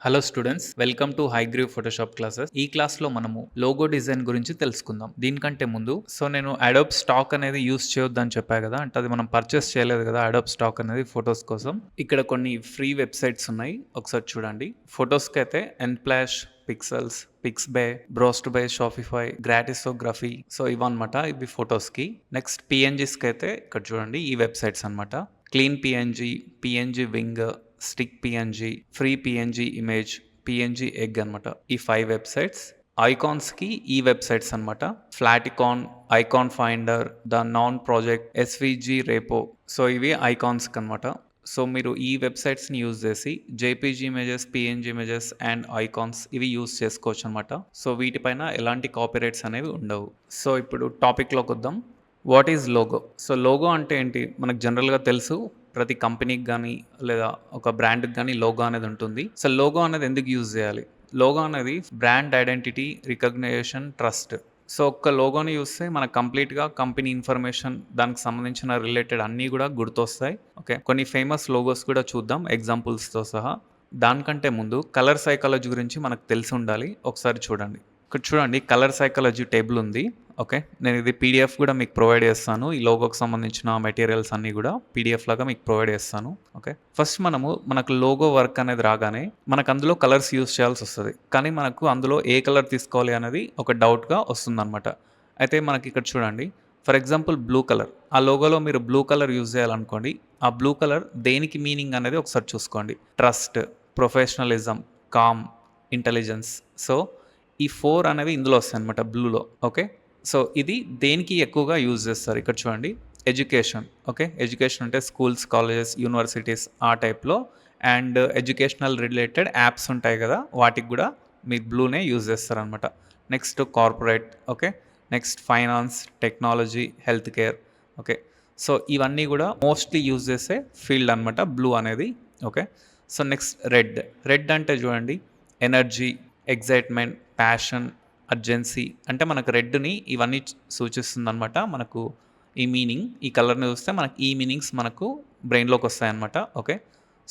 Hello students, welcome to Hayagreev Photoshop classes. ఈ క్లాస్లో మనము లోగో డిజైన్ గురించి తెలుసుకుందాం. దీనికంటే ముందు నేను అడోబ్ స్టాక్ అనేది యూస్ చేయొద్దని చెప్పా కదా, అంటే అది మనం పర్చేస్ చేయలేదు కదా అడోబ్ స్టాక్ అనేది ఫొటోస్ కోసం. ఇక్కడ కొన్ని ఫ్రీ వెబ్సైట్స్ ఉన్నాయి, ఒకసారి చూడండి. ఫొటోస్కి అయితే ఎన్ప్లాష్, పిక్సెల్స్, పిక్స్బే, బ్రోస్ట్ బై షాపిఫై, గ్రాటిసోగ్రఫీ, సో ఇవన్నమాట ఇవి ఫొటోస్కి. నెక్స్ట్ పిఎన్జీస్కి అయితే ఇక్కడ చూడండి ఈ వెబ్సైట్స్ అనమాట. Clean PNG, PNG wing, stick PNG, free PNG image, PNG egg అనమాట. ఈ 5 వెబ్సైట్స్. ఐకాన్స్కి ఈ వెబ్సైట్స్ అనమాట. Flaticon, icon finder, the noun project, SVG repo, so ఇవి ఐకాన్స్కి అనమాట. సో మీరు ఈ వెబ్సైట్స్ని యూజ్ చేసి JPG images, PNG images and icons ఇవి యూజ్ చేసుకోవచ్చు అనమాట. సో వీటిపైన ఎలాంటి కాపీరైట్స్ అనేవి ఉండవు. సో ఇప్పుడు టాపిక్లోకి వద్దాం. What is logo? So logo అంటే ఏంటి? మనకు జనరల్గా తెలుసు, ప్రతి కంపెనీకి కానీ లేదా ఒక బ్రాండ్కి కానీ లోగో అనేది ఉంటుంది. సో లోగో అనేది ఎందుకు యూజ్ చేయాలి? లోగో అనేది brand identity, recognition, trust. So ఒక్క లోగోని చూస్తే మనకు కంప్లీట్గా కంపెనీ ఇన్ఫర్మేషన్, దానికి సంబంధించిన రిలేటెడ్ అన్నీ కూడా గుర్తొస్తాయి. ఓకే, కొన్ని ఫేమస్ లోగోస్ కూడా చూద్దాం ఎగ్జాంపుల్స్తో సహా. దానికంటే ముందు కలర్ సైకాలజీ గురించి మనకు తెలిసి ఉండాలి. ఒకసారి చూడండి. ఇక్కడ చూడండి, కలర్ సైకాలజీ టేబుల్ ఉంది. ఓకే, నేను ఇది పీడిఎఫ్ కూడా మీకు ప్రొవైడ్ చేస్తాను. ఈ లోగోకి సంబంధించిన మెటీరియల్స్ అన్నీ కూడా పీడిఎఫ్ లాగా మీకు ప్రొవైడ్ చేస్తాను. ఓకే, ఫస్ట్ మనకు లోగో వర్క్ అనేది రాగానే మనకు అందులో కలర్స్ యూస్ చేయాల్సి వస్తుంది. కానీ మనకు అందులో ఏ కలర్ తీసుకోవాలి అనేది ఒక డౌట్గా వస్తుంది అనమాట. అయితే మనకి ఇక్కడ చూడండి, ఫర్ ఎగ్జాంపుల్ బ్లూ కలర్. ఆ లోగోలో మీరు బ్లూ కలర్ యూజ్ చేయాలనుకోండి. ఆ బ్లూ కలర్ దేనికి మీనింగ్ అనేది ఒకసారి చూసుకోండి. Trust, professionalism, calm, intelligence. So ఈ 4 అనేవి ఇందులో వస్తాయి అనమాట బ్లూలో. ఓకే, సో ఇది దేనికి ఎక్కువగా యూజ్ చేస్తారు? ఇక్కడ చూడండి, ఎడ్యుకేషన్. ఓకే, ఎడ్యుకేషన్ అంటే స్కూల్స్, కాలేజెస్, యూనివర్సిటీస్ ఆ టైప్లో. అండ్ ఎడ్యుకేషనల్ రిలేటెడ్ యాప్స్ ఉంటాయి కదా, వాటికి కూడా మీరు బ్లూనే యూజ్ చేస్తారనమాట. Next corporate. Okay, next finance, technology, health care. Okay, so ఇవన్నీ కూడా మోస్ట్లీ యూజ్ చేసే ఫీల్డ్ అనమాట బ్లూ అనేది. Okay, so next red. Red అంటే చూడండి, ఎనర్జీ, ఎగ్జైట్మెంట్, ప్యాషన్, అర్జెన్సీ. అంటే మనకు రెడ్ని ఇవన్నీ సూచిస్తుంది అనమాట. మనకు ఈ మీనింగ్, ఈ కలర్ని చూస్తే మనకి ఈ మీనింగ్స్ మనకు బ్రెయిన్లోకి వస్తాయన్నమాట. ఓకే,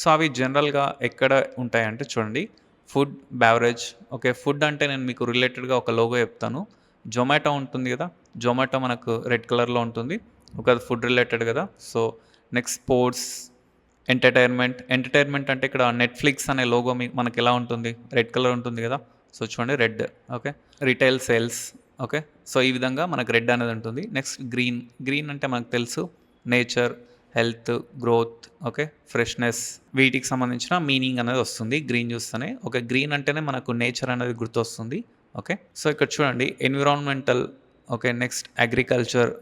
సో అవి జనరల్గా ఎక్కడ ఉంటాయంటే చూడండి, ఫుడ్, బ్యావరేజ్. ఓకే, ఫుడ్ అంటే నేను మీకు రిలేటెడ్గా ఒక లోగో చెప్తాను. జొమాటో ఉంటుంది కదా, జొమాటో మనకు రెడ్ కలర్లో ఉంటుంది. ఒక ఫుడ్ రిలేటెడ్ కదా. సో నెక్స్ట్ స్పోర్ట్స్, ఎంటర్టైన్మెంట్ అంటే ఇక్కడ నెట్ఫ్లిక్స్ అనే లోగో మనకి ఎలా ఉంటుంది? రెడ్ కలర్ ఉంటుంది కదా. సో చూడండి, red. Okay, retail sales. Okay, so ఈ విధంగా మనకు రెడ్ అనేది ఉంటుంది. నెక్స్ట్ గ్రీన్ అంటే మనకు తెలుసు, nature, health, growth. Okay, freshness. వీటికి సంబంధించిన మీనింగ్ అనేది వస్తుంది గ్రీన్ చూస్తేనే. ఓకే, గ్రీన్ అంటేనే మనకు నేచర్ అనేది గుర్తొస్తుంది. ఓకే, సో ఇక్కడ చూడండి, environmental. Okay, next agriculture,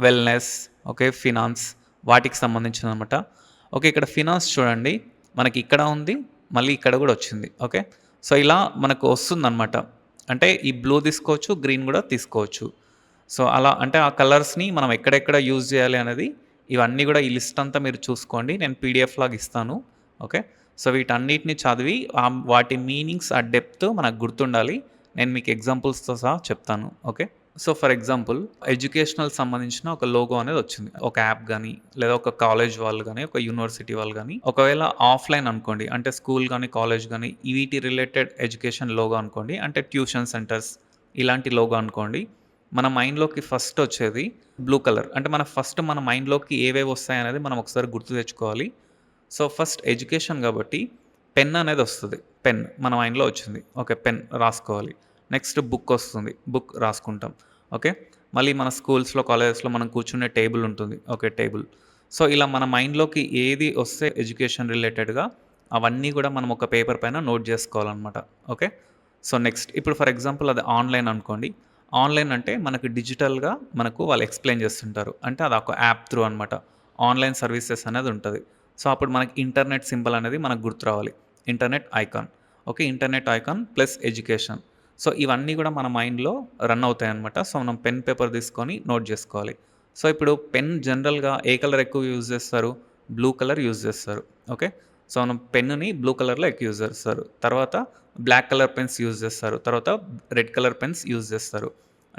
wellness. Okay, finance, వాటికి సంబంధించిన అనమాట. ఓకే, ఇక్కడ ఫినాన్స్ చూడండి, మనకి ఇక్కడ ఉంది, మళ్ళీ ఇక్కడ కూడా వచ్చింది. ఓకే, సో ఇలా మనకు వస్తుందన్నమాట. అంటే ఈ బ్లూ తీసుకోవచ్చు, గ్రీన్ కూడా తీసుకోవచ్చు. సో అలా అంటే ఆ కలర్స్ని మనం ఎక్కడెక్కడ యూజ్ చేయాలి అనేది ఇవన్నీ కూడా ఈ లిస్ట్ అంతా మీరు చూసుకోండి. నేను పీడిఎఫ్ లాగా ఇస్తాను. ఓకే, సో వీటన్నిటిని చదివి వాటి మీనింగ్స్, ఆ డెప్త్ మనకు గుర్తుండాలి. నేను మీకు ఎగ్జాంపుల్స్తో సహా చెప్తాను. Okay, so for example educational సంబంధించిన ఒక లోగో అనేది వచ్చింది. ఒక యాప్ కానీ, లేదా ఒక కాలేజ్ వాళ్ళు కానీ, ఒక యూనివర్సిటీ వాళ్ళు కానీ. ఒకవేళ ఆఫ్లైన్ అనుకోండి, అంటే స్కూల్ కానీ, కాలేజ్ కానీ, వీటి రిలేటెడ్ ఎడ్యుకేషన్ లోగో అనుకోండి, అంటే ట్యూషన్ సెంటర్స్ ఇలాంటి లోగో అనుకోండి. మన మైండ్లోకి ఫస్ట్ వచ్చేది బ్లూ కలర్. అంటే మన మైండ్లోకి ఏవేవి వస్తాయనేది మనం ఒకసారి గుర్తు తెచ్చుకోవాలి. సో ఫస్ట్ ఎడ్యుకేషన్ కాబట్టి పెన్ అనేది వస్తుంది. పెన్ మన మైండ్లో వచ్చింది. ఓకే, పెన్ రాసుకోవాలి. నెక్స్ట్ బుక్ వస్తుంది, బుక్ రాసుకుంటాం. ఓకే, మళ్ళీ మన స్కూల్స్లో, కాలేజెస్లో మనం కూర్చునే టేబుల్ ఉంటుంది. Okay, table. సో ఇలా మన మైండ్లోకి ఏది వస్తే ఎడ్యుకేషన్ రిలేటెడ్గా అవన్నీ కూడా మనం ఒక పేపర్ పైన నోట్ చేసుకోవాలన్నమాట. ఓకే, సో నెక్స్ట్ ఇప్పుడు ఫర్ ఎగ్జాంపుల్ అది ఆన్లైన్ అనుకోండి. ఆన్లైన్ అంటే మనకు డిజిటల్గా మనకు వాళ్ళు ఎక్స్ప్లెయిన్ చేస్తుంటారు. అంటే అది ఒక యాప్ త్రూ అనమాట. ఆన్లైన్ సర్వీసెస్ అనేది ఉంటుంది. సో అప్పుడు మనకి ఇంటర్నెట్ సింబల్ అనేది మనకు గుర్తు రావాలి. Internet icon. Okay, internet icon plus education. So ఇవన్నీ కూడా మన మైండ్లో రన్ అవుతాయి అనమాట. సో మనం పెన్, పేపర్ తీసుకొని నోట్ చేసుకోవాలి. సో ఇప్పుడు పెన్ జనరల్గా ఏ కలర్ ఎక్కువ యూజ్ చేస్తారు? బ్లూ కలర్ యూజ్ చేస్తారు. ఓకే, సో మనం పెన్నుని బ్లూ కలర్లో ఎక్కువ యూజ్ చేస్తారు. తర్వాత బ్లాక్ కలర్ పెన్స్ యూజ్ చేస్తారు. తర్వాత రెడ్ కలర్ పెన్స్ యూజ్ చేస్తారు.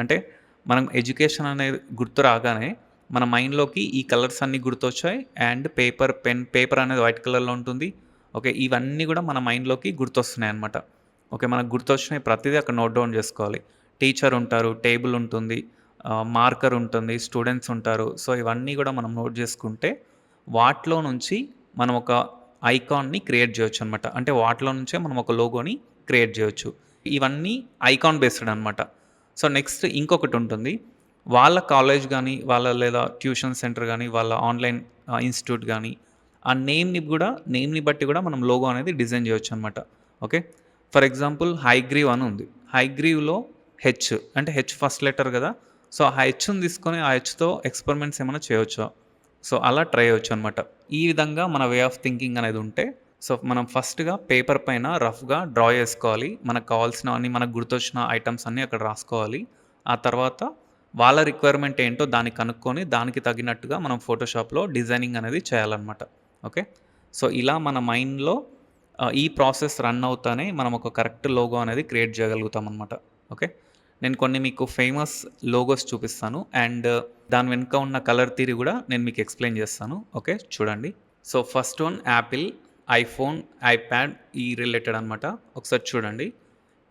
అంటే మనం ఎడ్యుకేషన్ అనేది గుర్తు రాగానే మన మైండ్లోకి ఈ కలర్స్ అన్నీ గుర్తొచ్చాయి. అండ్ పేపర్ అనేది వైట్ కలర్లో ఉంటుంది. ఓకే. ఇవన్నీ గూడా మన మైండ్‌లోకి గుర్తొస్తున్నాయన్నమాట. ఓకే. మనకు గుర్తొచ్చినయి ప్రతిదీ అక్కడ నోట్ డౌన్ జేసుకోవాలి. టీచర్ ఉంటారు, టేబుల్ ఉంటుంది, మార్కర్ ఉంటుంది, స్టూడెంట్స్ ఉంటారు. సో, ఇవన్నీ గూడా మనం నోట్ జేసుకుంటే వాటిలో నుంచి మనం ఒక ఐకాన్‌ని క్రియేట్ జేయొచ్చనమాట. అంటే వాటిలో నుంచే మనం ఒక లోగోని క్రియేట్ జేయొచ్చు. ఇవన్నీ ఐకాన్ బేస్డ్ అనమాట. సో, నెక్స్ట్ ఇంకొకటుంటుంది. వాళ్ళ కాలేజ్ గానీ, వాళ్ళ లేదా ట్యూషన్ సెంటర్ గానీ, వాళ్ళ ఆన్‌లైన్ ఇన్‌స్టిట్యూట్ గానీ, ఆ నేమ్‌ని బట్టి గూడా మనం లోగో అనేది డిజైన్ జేయొచ్చనమాట. ఓకే. ఫర్ ఎగ్జాంపుల్ హైగ్రీవ్ అని ఉంది. హైగ్రీవ్‌లో హెచ్ అంటే హెచ్ ఫస్ట్ లెటర్ గదా! సో, ఆ హెచ్‌ని తీసుకొని ఆ హెచ్‌తో ఎక్స్‌పెరిమెంట్స్ ఏమైనా చేయొచ్చా? సో, అలా ట్రై చేయొచ్చనమాట. ఈ విధంగా మన వే ఆఫ్ థింకింగ్ అనేది ఉంటే, సో, మనం ఫస్ట్‌గా పేపర్ పైన రఫ్‌గా డ్రా చేసుకోవాలి. మనకు కావాల్సినవన్నీ మనకు గుర్తొచ్చిన ఐటెమ్స్ అన్నీ అక్కడ రాసుకోవాలి. ఆ తర్వాత వాళ్ళ రిక్వైర్మెంట్ ఏంటో దాన్ని కనుక్కొని దానికి తగినట్టుగా మనం ఫోటోషాప్‌లో డిజైనింగ్ అనేది చేయాలనమాట. ఓకే. సో, ఇలా మన మైండ్‌లో ఈ ప్రాసెస్ రన్ అవుతానే మనం ఒక కరెక్ట్ లోగో అనేది క్రియేట్ చేయగలుగుతామనమాట. ఓకే. నేను కొన్ని మీకు ఫేమస్ లోగోస్ చూపిస్తాను. అండ్ దాని వెనుక ఉన్న కలర్ థియరీ గూడా నేను మీకు ఎక్స్‌ప్లెయిన్ చేస్తాను. ఓకే. చూడండి. So, first one Apple, iPhone, iPad ఈ రిలేటెడ్ అనమాట. ఒకసారి చూడండి.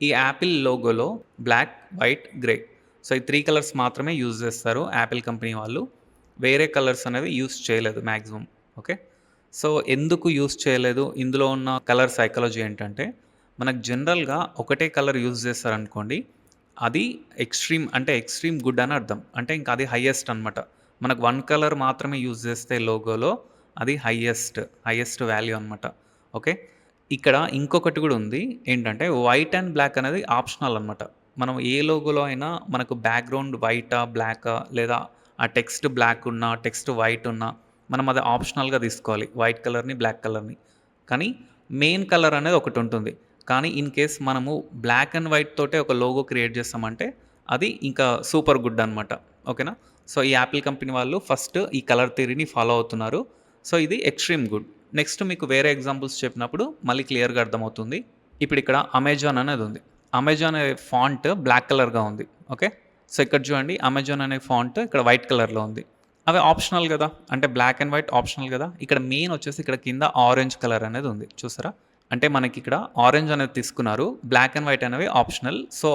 ఈ యాపిల్ లోగోలో బ్లాక్, వైట్, గ్రే. సో, ఈ 3 కలర్స్ మాత్రమే యూజ్ చేస్తారు యాపిల్ కంపెనీ వాళ్ళు. వేరే కలర్స్ అనేవి యూజ్ చేయలేదు మాక్సిమం. ఓకే. సో, ఎందుకు యూజ్ చేయలేదు? ఇందులో ఉన్న కలర్ సైకాలజీ ఏంటంటే, మనకు జనరల్‌గా ఒకటే కలర్ యూజ్ చేశారనుకోండి, అది ఎక్స్‌ట్రీమ్ గుడ్ అని అర్థం. అంటే ఇంకా అది హైయెస్ట్ అనమాట. మనకు 1 కలర్ మాత్రమే యూజ్ చేస్తే లోగోలో అది హైయెస్ట్ వాల్యూ అనమాట. ఓకే. ఇక్కడ ఇంకొకటి కూడా ఉంది. ఏంటంటే వైట్ అండ్ బ్లాక్ అనేది ఆప్షనల్ అనమాట. మనం ఏ లోగోలో అయినా మనకు బ్యాక్‌గ్రౌండ్ వైటా, బ్లాకా లేదా ఆ టెక్స్ట్ బ్లాక్ ఉన్నా, టెక్స్ట్ వైట్ ఉన్నా మనం అది ఆప్షనల్‌గా తీసుకోవాలి. వైట్ కలర్‌ని, బ్లాక్ కలర్‌ని. కానీ మెయిన్ కలర్ అనేది ఒకటుంటుంది. కానీ ఇన్ కేస్ మనము బ్లాక్ అండ్ వైట్ తోటే ఒక లోగో క్రియేట్ చేస్తామంటే అది ఇంకా సూపర్ గుడ్ అనమాట. ఓకేనా? సో, ఈ యాపిల్ కంపెనీ వాళ్ళు ఫస్ట్ ఈ కలర్ థియరీని ఫాలో అవుతున్నారు. సో, ఇది ఎక్స్‌ట్రీమ్ గుడ్. నెక్స్ట్ మీకు వేరే ఎగ్జాంపుల్స్ చెప్పినప్పుడు మళ్ళీ క్లియర్‌గా అర్థమవుతుంది. ఇప్పుడిక్కడ అమెజాన్ అనేది ఉంది. అమెజాన్ అనే ఫాంట్ బ్లాక్ కలర్‌గా ఉంది. ఓకే. సో, ఇక్కడ చూడండి అమెజాన్ అనే ఫాంట్ ఇక్కడ వైట్ కలర్‌లో ఉంది. అవి ఆప్షనల్ గదా! అంటే బ్లాక్ అండ్ వైట్ ఆప్షనల్ గదా! ఇక్కడ మెయిన్ వచ్చేసి ఇక్కడ కింద ఆరెంజ్ కలర్ అనేది ఉంది. చూసారా? అంటే మనకిక్కడ ఆరెంజ్ అనేది తీసుకున్నారు. బ్లాక్ అండ్ వైట్ అనేవి ఆప్షనల్. సో,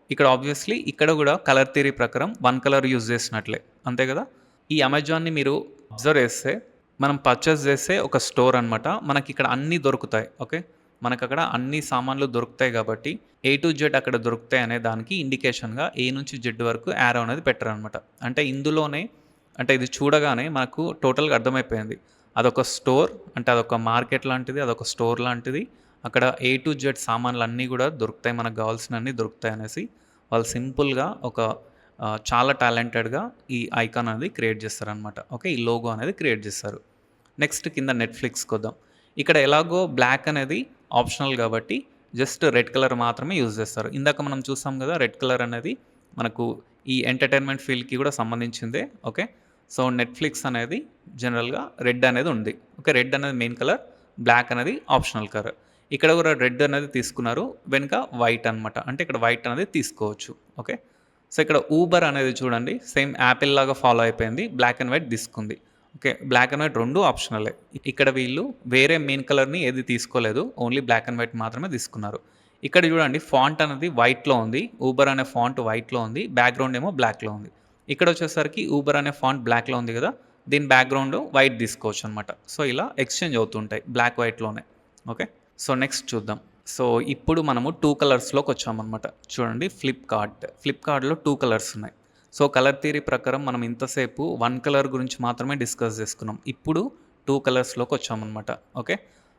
ఇక్కడ ఆబ్వియస్‌లీ ఇక్కడ గూడా కలర్ థియరీ ప్రకారం 1 కలర్ యూజ్ చేసినట్లే. అంతే గదా! ఈ అమెజాన్‌ని మీరు అబ్జర్వ్ చేస్తే మనం పర్చేస్ చేసే ఒక స్టోర్ అనమాట. మనకిక్కడ అన్నీ దొరుకుతాయి. ఓకే. మనకక్కడ అన్ని సామాన్లు దొరుకుతాయి కాబట్టి ఏ టు జెడ్ అక్కడ దొరుకుతాయి అనే దానికి ఇండికేషన్‌గా ఏ నుంచి జెడ్ వరకు యారో అనేది పెట్టారనమాట. అంటే ఇందులోనే అంటే ఇది చూడగానే మనకు టోటల్‌గా అర్థమైపోయింది. అదొక స్టోర్ అంటే అదొక మార్కెట్ లాంటిది. అదొక స్టోర్ లాంటిది. అక్కడ ఏ టు జెడ్ సామాన్లన్నీ గూడా దొరుకుతాయి. మనకు గావాల్సినన్ని దొరుకుతాయనేసి వాళ్ళు సింపుల్‌గా ఒక చాలా టాలెంటెడ్‌గా ఈ ఐకాన్ అనేది క్రియేట్ చేస్తారనమాట. ఓకే. ఈ లోగో అనేది క్రియేట్ చేస్తారు. నెక్స్ట్ కింద నెట్‌ఫ్లిక్స్‌కొద్దాం. ఇక్కడ ఎలాగో బ్లాక్ అనేది ఆప్షనల్ గాబట్టి జస్ట్ రెడ్ కలర్ మాత్రమే యూజ్ చేస్తారు. ఇందాక మనం చూసాం గదా! రెడ్ కలర్ అనేది మనకు ఈ ఎంటర్‌టైన్‌మెంట్ ఫీల్డ్‌కి గూడా సంబంధించిందే. ఓకే. సో, నెట్‌ఫ్లిక్స్ అనేది జనరల్‌గా రెడ్ అనేది ఉంది. ఓకే. రెడ్ అనేది మెయిన్ కలర్. బ్లాక్ అనేది ఆప్షనల్ కలర్. ఇక్కడ కూడా రెడ్ అనేది తీసుకున్నారు. వెనుక వైట్ అనమాట. అంటే ఇక్కడ వైట్ అనేది తీసుకోవచ్చు. ఓకే. సో, ఇక్కడ ఊబర్ అనేది చూడండి సేమ్ యాపిల్ లాగా ఫాలో అయిపోయింది. బ్లాక్ అండ్ వైట్ తీసుకుంది. ఓకే. బ్లాక్ అండ్ వైట్ 2 ఆప్షనలే. ఇక్కడ వీళ్ళు వేరే మెయిన్ కలర్‌ని ఏది తీసుకోలేదు. ఓన్లీ బ్లాక్ అండ్ వైట్ మాత్రమే తీసుకున్నారు. ఇక్కడ చూడండి ఫాంట్ అనేది వైట్‌లో ఉంది. ఊబర్ అనే ఫాంట్ వైట్‌లో ఉంది. బ్యాక్‌గ్రౌండ్ ఏమో బ్లాక్‌లో ఉంది. ఇక్కడొచ్చేసరికి ఊబర్ అనే ఫాంట్ బ్లాక్‌లో ఉంది గదా! దీని బ్యాక్‌గ్రౌండ్ వైట్ తీసుకోవచ్చనమాట. సో, ఇలా ఎక్స్‌చేంజ్ అవుతుంటాయి బ్లాక్, వైట్‌లోనే. ఓకే. సో, నెక్స్ట్ చూద్దాం. సో, ఇప్పుడు మనము 2 కలర్స్‌లోకొచ్చామనమాట. చూడండి ఫ్లిప్‌కార్ట్‌లో 2 కలర్స్ ఉన్నాయి. సో, కలర్ థియరీ ప్రకారం మనం ఇంతసేపు 1 కలర్ గురించి మాత్రమే డిస్కస్ చేసుకున్నాం. ఇప్పుడు 2 కలర్స్‌లోకొచ్చామనమాట. ఓకే.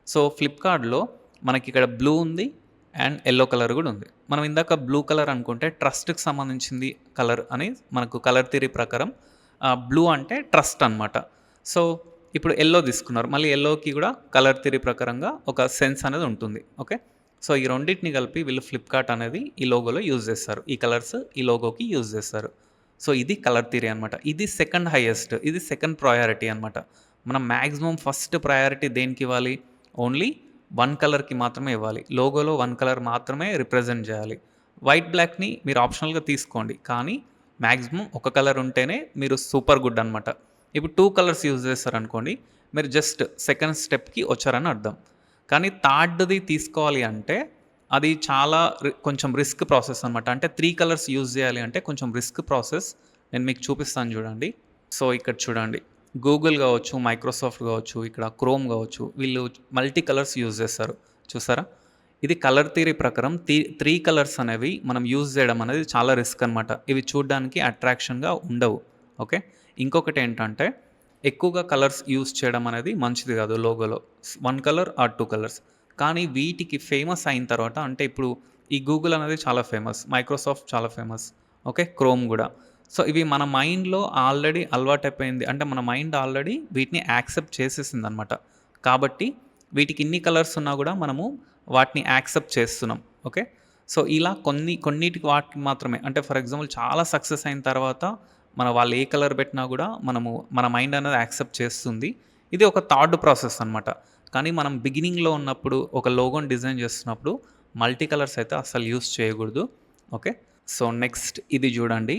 సో, ఫ్లిప్‌కార్ట్‌లో మనకిక్కడ బ్లూ ఉంది అండ్ యెల్లో కలర్ గూడా ఉంది. మనం ఇందాక బ్లూ కలర్ అనుకుంటే ట్రస్ట్‌కి సంబంధించింది కలర్ అని మనకు కలర్ థియరీ ప్రకారం బ్లూ అంటే ట్రస్ట్ అనమాట. సో, ఇప్పుడు యెల్లో తీసుకున్నారు. మళ్ళీ యెల్లోకి గూడా కలర్ థియరీ ప్రకారంగా ఒక సెన్స్ అనేది ఉంటుంది. ఓకే. సో, ఈ రెండిటిని కలిపి వీళ్ళు ఫ్లిప్‌కార్ట్ అనేది ఈ లోగోలో యూజ్ చేస్తారు. ఈ కలర్స్ ఈ లోగోకి యూజ్ చేస్తారు. సో, ఇది కలర్ థియరీ అనమాట. ఇది సెకండ్ హైయెస్ట్. ఇది సెకండ్ ప్రయారిటీ అనమాట. మనం మాక్సిమం ఫస్ట్ ప్రయారిటీ దేనికివ్వాలి? ఓన్లీ 1 కలర్‌కి మాత్రమే ఇవ్వాలి. లోగోలో 1 కలర్ మాత్రమే రిప్రజెంట్ చేయాలి. వైట్, బ్లాక్‌ని మీరు ఆప్షనల్‌గా తీసుకోండి. కానీ మాక్సిమం ఒక కలర్ ఉంటేనే మీరు సూపర్ గుడ్ అనమాట. ఇప్పుడు 2 కలర్స్ యూజ్ చేశారనుకోండి, మీరు జస్ట్ సెకండ్ స్టెప్‌కి వచ్చారని అర్థం. కానీ థర్డ్‌ది తీసుకోవాలి అంటే అది చాలా కొంచెం రిస్క్ ప్రాసెస్ అనమాట. అంటే 3 కలర్స్ యూజ్ చేయాలి అంటే కొంచెం రిస్క్ ప్రాసెస్. నేను మీకు చూపిస్తాను చూడండి. సో, ఇక్కడ చూడండి. గూగుల్ కావచ్చు, మైక్రోసాఫ్ట్ కావచ్చు, ఇక్కడ క్రోమ్ కావచ్చు, వీళ్ళు మల్టీ కలర్స్ యూజ్ చేస్తారు. చూసారా? ఇది కలర్ థియరీ ప్రకారం 3 కలర్స్ అనేవి మనం యూజ్ చేయడం అనేది చాలా రిస్క్ అనమాట. ఇవి చూడ్డానికి అట్రాక్షన్‌గా ఉండవు. ఓకే. ఇంకొకటేంటంటే ఎక్కువగా కలర్స్ యూజ్ చేయడం అనేది మంచిది కాదు లోగోలో. 1 కలర్ ఆర్ 2 కలర్స్. కానీ వీటికి ఫేమస్ అయిన తర్వాత అంటే ఇప్పుడు ఈ గూగుల్ అనేది చాలా ఫేమస్. మైక్రోసాఫ్ట్ చాలా ఫేమస్. ఓకే. క్రోమ్ గూడా. సో, ఇవి మన మైండ్‌లో ఆల్రెడీ అలవాటైపోయింది. అంటే మన మైండ్ ఆల్రెడీ వీటిని యాక్సెప్ట్ చేసేసిందనమాట. కాబట్టి వీటికి ఇన్ని కలర్స్ ఉన్నా గూడా మనము వాటిని యాక్సెప్ట్ చేస్తున్నాం. ఓకే. సో, ఇలా కొన్నిటికి వాటికి మాత్రమే అంటే ఫర్ ఎగ్జాంపుల్ చాలా సక్సెస్ అయిన తర్వాత వాళ్ళు ఏ కలర్ పెట్టినా గూడా మన మైండ్ అనేది యాక్సెప్ట్ చేస్తుంది. ఇది ఒక థాట్ ప్రాసెస్ అనమాట. కానీ మనం బిగినింగ్‌లో ఉన్నప్పుడు ఒక లోగోని డిజైన్ చేస్తున్నప్పుడు మల్టీ కలర్స్ అయితే అస్సలు యూజ్ చేయకూడదు. ఓకే. సో, నెక్స్ట్ ఇది చూడండి.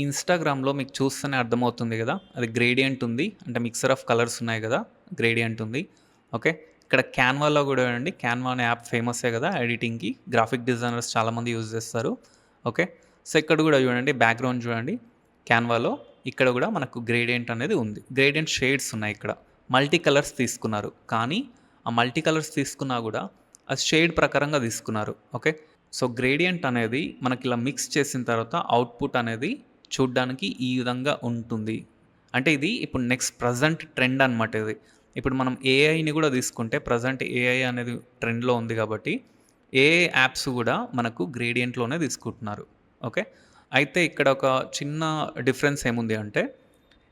ఇన్‌స్టాగ్రామ్‌లో మీకు చూస్తేనే అర్థమవుతుంది గదా! అది గ్రేడియంట్ ఉంది. అంటే మిక్సర్ ఆఫ్ కలర్స్ ఉన్నాయి గదా! గ్రేడియంట్ ఉంది. ఓకే. ఇక్కడ క్యాన్వాలో గూడా చూడండి. క్యాన్వా అనే యాప్ ఫేమసే గదా! ఎడిటింగ్‌కి. గ్రాఫిక్ డిజైనర్స్ చాలామంది యూజ్ చేస్తారు. ఓకే. సో, ఇక్కడ గూడా చూడండి. బ్యాక్‌గ్రౌండ్ చూడండి. క్యాన్వాలో ఇక్కడ గూడా మనకు గ్రేడియంట్ అనేది ఉంది. గ్రేడియంట్ షేడ్స్ ఉన్నాయి ఇక్కడ. మల్టీ కలర్స్ తీసుకున్నారు. కానీ ఆ మల్టీ కలర్స్ తీసుకున్నా గూడా అది షేడ్ ప్రకారంగా తీసుకున్నారు. ఓకే. సో, గ్రేడియంట్ అనేది మనకిలా మిక్స్ చేసిన తర్వాత అవుట్‌పుట్ అనేది చూడ్డానికి ఈ విధంగా ఉంటుంది. అంటే ఇది ఇప్పుడు నెక్స్ట్ ప్రెజెంట్ ట్రెండ్ అనమాట ఇది. ఇప్పుడు మనం ఏఐని గూడా తీసుకుంటే ప్రెజెంట్ ఏఐ అనేది ట్రెండ్‌లో ఉంది గాబట్టి ఏఐ యాప్స్ గూడా మనకు గ్రేడియంట్‌లోనే తీసుకుంటున్నారు. ఓకే. అయితే ఇక్కడ ఒక చిన్న డిఫరెన్స్ ఏముంది అంటే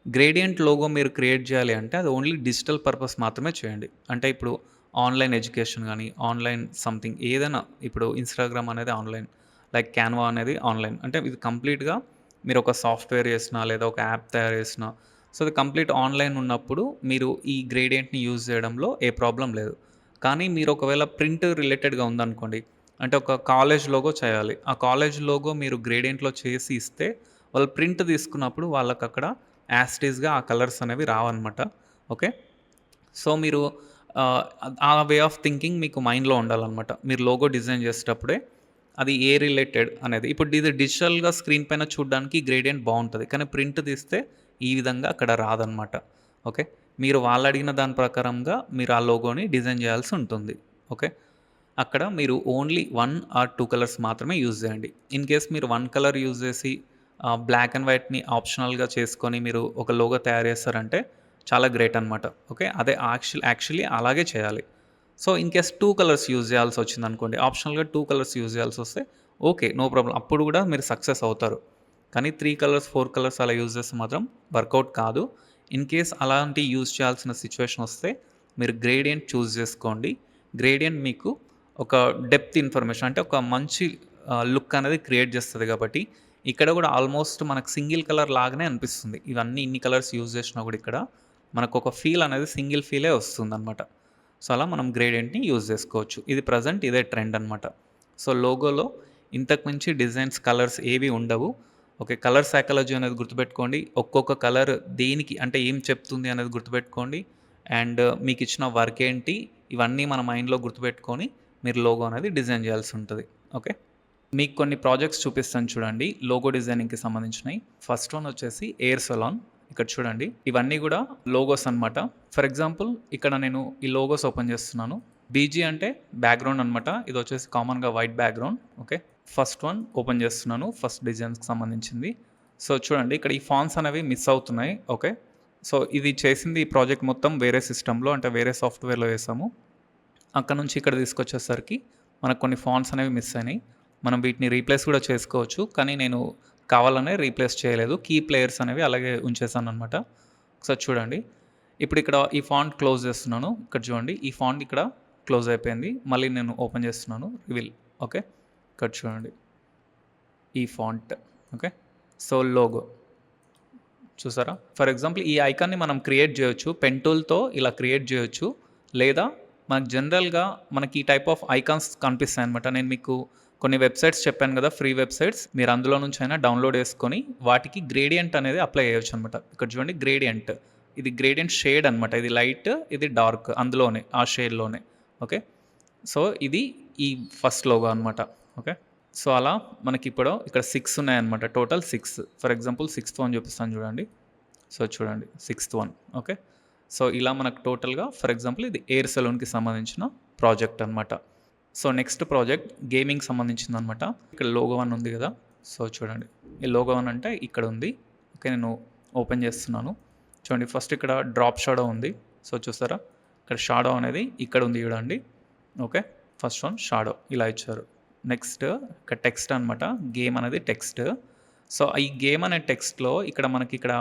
గ్రేడియంట్ లోగో మీరు క్రియేట్ చేయాలి అంటే అది ఓన్లీ డిజిటల్ పర్పస్ మాత్రమే చేయండి. అంటే ఇప్పుడు ఆన్‌లైన్ ఎడ్యుకేషన్ గానీ, ఆన్‌లైన్ సంథింగ్ ఏదైనా ఇప్పుడు ఇన్‌స్టాగ్రామ్ అనేది ఆన్‌లైన్, లైక్ క్యాన్వా అనేది ఆన్‌లైన్. అంటే ఇది కంప్లీట్‌గా మీరు ఒక సాఫ్ట్‌వేర్ చేసినా లేదా ఒక యాప్ తయారు చేసినా సో, అది కంప్లీట్ ఆన్‌లైన్ ఉన్నప్పుడు మీరు ఈ గ్రేడియంట్‌ని యూజ్ చేయడంలో ఏ ప్రాబ్లమ్ లేదు. కానీ మీరు ఒకవేళ ప్రింట్ రిలేటెడ్‌గా ఉందనుకోండి. అంటే ఒక కాలేజ్ లోగో చేయాలి. ఆ కాలేజ్ లోగో మీరు గ్రేడియంట్‌లో చేసి ఇస్తే వాళ్ళు ప్రింట్ తీసుకున్నప్పుడు వాళ్ళకక్కడ యాజ్ ఇట్ ఈస్‌గా ఆ కలర్స్ అనేవి రావన్నమాట. ఓకే. సో, మీరు ఆ వే ఆఫ్ థింకింగ్ మీకు మైండ్‌లో ఉండాలన్నమాట. మీరు లోగో డిజైన్ చేసేటప్పుడే అది ఏ రిలేటెడ్ అనేది. ఇప్పుడు ఇది డిజిటల్‌గా స్క్రీన్ పైన చూడడానికి గ్రేడియంట్ బావుంటది. కానీ ప్రింట్ తీస్తే ఈ విధంగా అక్కడ రాదన్నమాట. ఓకే. మీరు వాళ్ళడిగిన దాని ప్రకారంగా మీరు ఆ లోగోని డిజైన్ చేయాల్సి ఉంటుంది. ఓకే. అక్కడ మీరు ఓన్లీ 1 ఆర్ 2 కలర్స్ మాత్రమే యూజ్ చేయండి. ఇన్ కేస్ మీరు 1 కలర్ యూజ్ చేసి బ్లాక్ అండ్ వైట్‌ని ఆప్షనల్‌గా చేసుకొని మీరు ఒక లోగో తయారు చేస్తారంటే చాలా గ్రేట్ అనమాట. ఓకే. అదే యాక్చువల్లీ అలాగే చేయాలి. So, in case 2 colours use చేయాల్సొచ్చిందనుకోండి. ఆప్షనల్‌గా 2 కలర్స్ యూజ్ చేయాల్సొస్తే ఓకే. No problem. అప్పుడు గూడా మీరు సక్సెస్ అవుతారు. కానీ 3 కలర్స్, 4 కలర్స్ అలా యూజ్ చేస్తే మాత్రం వర్కౌట్ కాదు. ఇన్ కేస్ అలాంటి యూజ్ చేయాల్సిన సిట్యుయేషన్ వస్తే మీరు గ్రేడియంట్ చూజ్ చేసుకోండి. గ్రేడియంట్ మీకు ఒక డెప్త్ ఇన్ఫర్మేషన్ అంటే ఒక మంచి లుక్ అనేది క్రియేట్ చేస్తది కాబట్టి ఇక్కడ గూడా ఆల్మోస్ట్ మనకు సింగిల్ కలర్ లాగానే అనిపిస్తుంది. ఇవన్నీ ఇన్ని కలర్స్ యూజ్ చేసినా గూడా ఇక్కడ మనకొక ఫీల్ అనేది సింగిల్ ఫీలే వస్తుందనమాట. సో, అలా మనం గ్రేడియంట్‌ని యూజ్ చేసుకోవచ్చు. ఇది ప్రెజెంట్ ఇదే ట్రెండ్ అనమాట. సో, లోగోలో ఇంతకు మించి డిజైన్స్, కలర్స్ ఏవి ఉండవు. ఓకే. కలర్ సైకాలజీ అనేది గుర్తుపెట్టుకోండి. ఒక్కొక్క కలర్ దేనికి అంటే ఏం చెప్తుంది అనేది గుర్తుపెట్టుకోండి. అండ్ మీకిచ్చిన వర్క్ ఏంటి ఇవన్నీ మన మైండ్‌లో గుర్తుపెట్టుకొని మీరు లోగో అనేది డిజైన్ చేయాల్సి ఉంటది. ఓకే. మీకు కొన్ని ప్రాజెక్ట్స్ చూపిస్తాను చూడండి. లోగో డిజైనింగ్‌కి సంబంధించినయి. ఫస్ట్ వన్ వచ్చేసి ఎయిర్ సలాన్. ఇక్కడ చూడండి. ఇవన్నీ గూడా లోగోస్ అనమాట. ఫర్ ఎగ్జాంపుల్ ఇక్కడ నేను ఈ లోగోస్ ఓపెన్ చేస్తున్నాను. బీజీ అంటే బ్యాక్‌గ్రౌండ్ అనమాట. ఇదొచ్చేసి కామన్‌గా white background. Okay. First one open చేస్తున్నాను. ఫస్ట్ డిజైన్స్‌కి సంబంధించింది. సో, చూడండి ఇక్కడ ఈ ఫాంట్స్ అనేవి మిస్ అవుతున్నాయి. ఓకే. సో, ఇది చేసింది ఈ ప్రాజెక్ట్ మొత్తం వేరే సిస్టమ్‌లో అంటే వేరే సాఫ్ట్‌వేర్‌లో చేసాము. అక్కడ నుంచి ఇక్కడ తీసుకొచ్చేసరికి మనకు కొన్ని ఫాంట్స్ అనేవి మిస్ అయినాయి. మనం వీటిని రీప్లేస్ కూడా చేసుకోవచ్చు. కానీ నేను కావాలనే రీప్లేస్ చేయలేదు. కీ ప్లేయర్స్ అనేవి అలాగే ఉంచేసాననమాట. ఒకసారి చూడండి. ఇప్పుడు ఇక్కడ ఈ ఫాంట్ క్లోజ్ చేస్తున్నాను. ఇక్కడ చూడండి. ఈ ఫాంట్ ఇక్కడ క్లోజ్ అయిపోయింది. మళ్ళీ నేను ఓపెన్ చేస్తున్నాను. రివీల్. ఓకే. ఇక్కడ చూడండి. ఈ ఫాంట్. ఓకే. సో, లోగో చూసారా? ఫర్ ఎగ్జాంపుల్ ఈ ఐకాన్‌ని మనం క్రియేట్ చేయొచ్చు. పెన్ టూల్‌తో ఇలా క్రియేట్ చేయొచ్చు. లేదా మనకు జనరల్‌గా మనకి ఈ టైప్ ఆఫ్ ఐకాన్స్ కనిపిస్తాయన్నమాట. నేను మీకు కొన్ని వెబ్‌సైట్స్ చెప్పాను కదా! Free websites. మీరు అందులో నుంచైనా డౌన్‌లోడ్ చేసుకొని వాటికి గ్రేడియంట్ అనేది అప్లై చేయొచ్చనమాట. ఇక్కడ చూడండి గ్రేడియంట్. ఇది గ్రేడియంట్ షేడ్ అనమాట. ఇది లైట్, ఇది డార్క్ అందులోనే ఆ షేడ్‌లోనే. ఓకే. సో, ఇది ఈ ఫస్ట్ లోగో అనమాట. ఓకే. సో, అలా మనకిప్పుడు ఇక్కడ 6 ఉన్నాయన్నమాట. Total 6. For example sixth one చూపిస్తాను చూడండి. సో, చూడండి సిక్స్త్ వన్. ఓకే. సో, ఇలా మనకు టోటల్‌గా ఫర్ ఎగ్జాంపుల్ ఇది ఎయిర్ సలూన్‌కి సంబంధించిన ప్రాజెక్ట్ అనమాట. సో, నెక్స్ట్ ప్రాజెక్ట్ గేమింగ్‌కి సంబంధించిందనమాట. ఇక్కడ లోగో 1 ఉంది కదా! సో, చూడండి. ఈ లోగో 1 అంటే ఇక్కడ ఉంది. ఓకే. నేను ఓపెన్ చేస్తున్నాను. చూడండి ఫస్ట్ ఇక్కడ డ్రాప్ షాడో ఉంది. సో, చూసారా? ఇక్కడ షాడో అనేది ఇక్కడ ఉంది చూడండి. ఓకే. ఫస్ట్ వన్ షాడో ఇలా ఇచ్చారు. నెక్స్ట్ ఇక్కడ టెక్స్ట్ అనమాట. గేమ్ అనేది టెక్స్ట్. సో, ఈ గేమ్ అనే టెక్స్ట్‌లో ఇక్కడ మనకి ఇక్కడ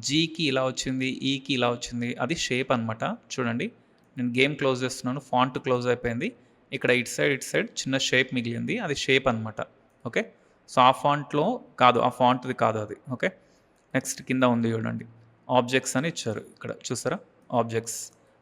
జీకి ఇలా వచ్చింది, ఈకి ఇలా వచ్చింది. అది షేప్ అనమాట. చూడండి. నేను గేమ్ క్లోజ్ చేస్తున్నాను. ఫాంట్ క్లోజ్ అయిపోయింది. ఇక్కడ ఇటు సైడ్ చిన్న షేప్ మిగిలింది. అది షేప్ అనమాట. ఓకే. సో, ఆ ఫాంట్‌లో కాదు. ఆ ఫాంట్‌ది కాదు అది. ఓకే. నెక్స్ట్ కింద ఉంది చూడండి. ఆబ్జెక్ట్స్ అని ఇచ్చారు. ఇక్కడ చూసారా? ఆబ్జెక్ట్స్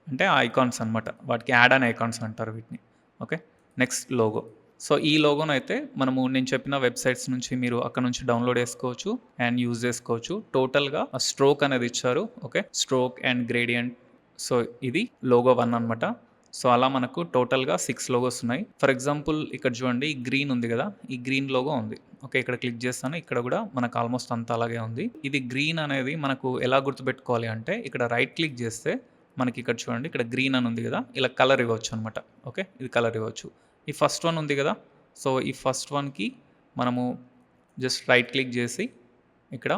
అంటే ఐకాన్స్ అనమాట. వాటికి యాడ్ అనే ఐకాన్స్ అంటారు వీటిని. ఓకే. Next logo. సో, ఈ లోగోనైతే మనము నేను చెప్పిన వెబ్‌సైట్స్ నుంచి మీరు అక్కడ నుంచి డౌన్‌లోడ్ చేసుకోవచ్చు అండ్ యూజ్ చేసుకోవచ్చు. టోటల్‌గా స్ట్రోక్ అనేది ఇచ్చారు. Okay. Stroke and gradient. So, ఇది లోగో 1 అనమాట. సో, అలా మనకు టోటల్‌గా 6 లోగోస్ ఉన్నాయి. ఫర్ ఎగ్జాంపుల్ ఇక్కడ చూడండి గ్రీన్ ఉంది కదా! ఈ గ్రీన్ లోగో ఉంది. ఓకే. ఇక్కడ క్లిక్ చేస్తాను. ఇక్కడ కూడా మనకు ఆల్మోస్ట్ అంతా అలాగే ఉంది. ఇది గ్రీన్ అనేది మనకు ఎలా గుర్తుపెట్టుకోవాలి అంటే ఇక్కడ రైట్ క్లిక్ చేస్తే మనకి ఇక్కడ చూడండి ఇక్కడ గ్రీన్ అని ఉంది కదా! ఇలా కలర్ ఇవ్వచ్చు అనమాట. ఓకే. ఇది కలర్ ఇవ్వచ్చు. ఈ ఫస్ట్ వన్ ఉంది కదా! సో, ఈ ఫస్ట్ వన్‌కి మనము జస్ట్ రైట్ క్లిక్ చేసి ఇక్కడ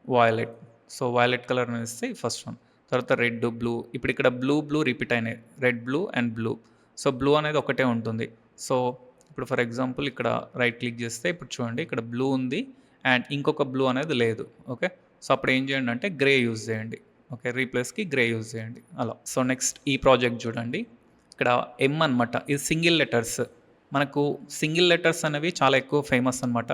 వయలెట్. సో, వయలెట్ కలర్ అని ఇస్తే ఫస్ట్ వన్. తర్వాత రెడ్, బ్లూ. ఇప్పుడు ఇక్కడ బ్లూ రిపీట్ అయినాయి. Red, blue and blue. So, blue అనేది ఒకటే ఉంటుంది. సో, ఇప్పుడు ఫర్ ఎగ్జాంపుల్ ఇక్కడ రైట్ క్లిక్ చేస్తే ఇప్పుడు చూడండి ఇక్కడ బ్లూ ఉంది అండ్ ఇంకొక బ్లూ అనేది లేదు. ఓకే. సో, అప్పుడు ఏం చేయండి అంటే గ్రే యూజ్ చేయండి. ఓకే. రీప్లేస్‌కి గ్రే యూజ్ చేయండి అలా. సో, నెక్స్ట్ ఈ ప్రాజెక్ట్ చూడండి. ఇక్కడ ఎం అనమాట. ఇది సింగిల్ లెటర్స్. మనకు సింగిల్ లెటర్స్ అనేవి చాలా ఎక్కువ ఫేమస్ అనమాట.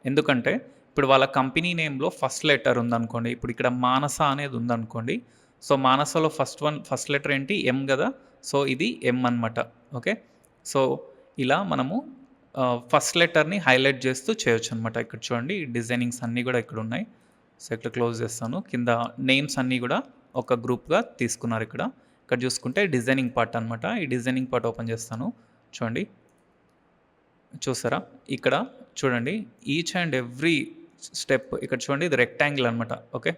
ఎందుకంటే ఇప్పుడు వాళ్ళ కంపెనీ నేమ్‌లో ఫస్ట్ లెటర్ ఉందనుకోండి. ఇప్పుడు ఇక్కడ మానస అనేది ఉందనుకోండి. సో, మానసలో ఫస్ట్ లెటర్ ఏంటి? ఎం కదా! సో, ఇది ఎం అనమాట. ఓకే. సో, ఇలా మనము ఫస్ట్ లెటర్‌ని హైలైట్ చేస్తూ చేయొచ్చనమాట. ఇక్కడ చూడండి డిజైనింగ్స్ అన్నీ కూడా ఇక్కడ ఉన్నాయి. సో, ఇక్కడ క్లోజ్ చేస్తాను. కింద నేమ్స్ అన్నీ కూడా ఒక గ్రూప్‌గా తీసుకున్నారు ఇక్కడ. ఇక్కడ చూసుకుంటే డిజైనింగ్ పార్ట్ అనమాట. ఈ డిజైనింగ్ పార్ట్ ఓపెన్ చేస్తాను. చూడండి. చూసారా? ఇక్కడ చూడండి ఈచ్ అండ్ ఎవ్రీ స్టెప్ ఇక్కడ చూడండి ఇది రెక్టాంగిల్ అనమాట. ఓకే.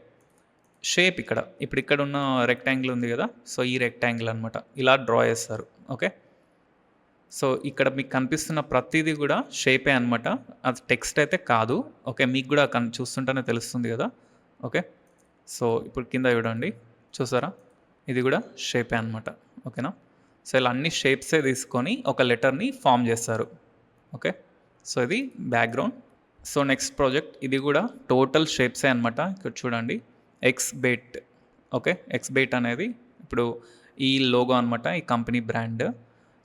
షేప్ ఇక్కడ. ఇప్పుడు ఇక్కడ ఉన్న రెక్టాంగిల్ ఉంది కదా! సో, ఈ రెక్టాంగిల్ అనమాట. ఇలా డ్రా చేస్తారు. ఓకే. సో, ఇక్కడ మీకు కనిపిస్తున్న ప్రతీది కూడా షేపే అనమాట. అది టెక్స్ట్ అయితే కాదు. ఓకే. మీకు కూడా చూస్తుంటేనే తెలుస్తుంది కదా! ఓకే. సో, ఇప్పుడు కింద చూడండి. చూసారా? ఇది కూడా షేపే అనమాట. ఓకేనా? సో, ఇలా అన్ని షేప్సే తీసుకొని ఒక లెటర్‌ని ఫార్మ్ చేస్తారు. ఓకే. సో, ఇది బ్యాక్‌గ్రౌండ్. సో, నెక్స్ట్ ప్రాజెక్ట్ ఇది కూడా టోటల్ షేప్సే అనమాట. ఇక్కడ చూడండి. ఎక్స్‌బేట్. ఓకే. ఎక్స్‌బేట్ అనేది ఇప్పుడు ఈ లోగో అనమాట. ఈ కంపెనీ బ్రాండ్.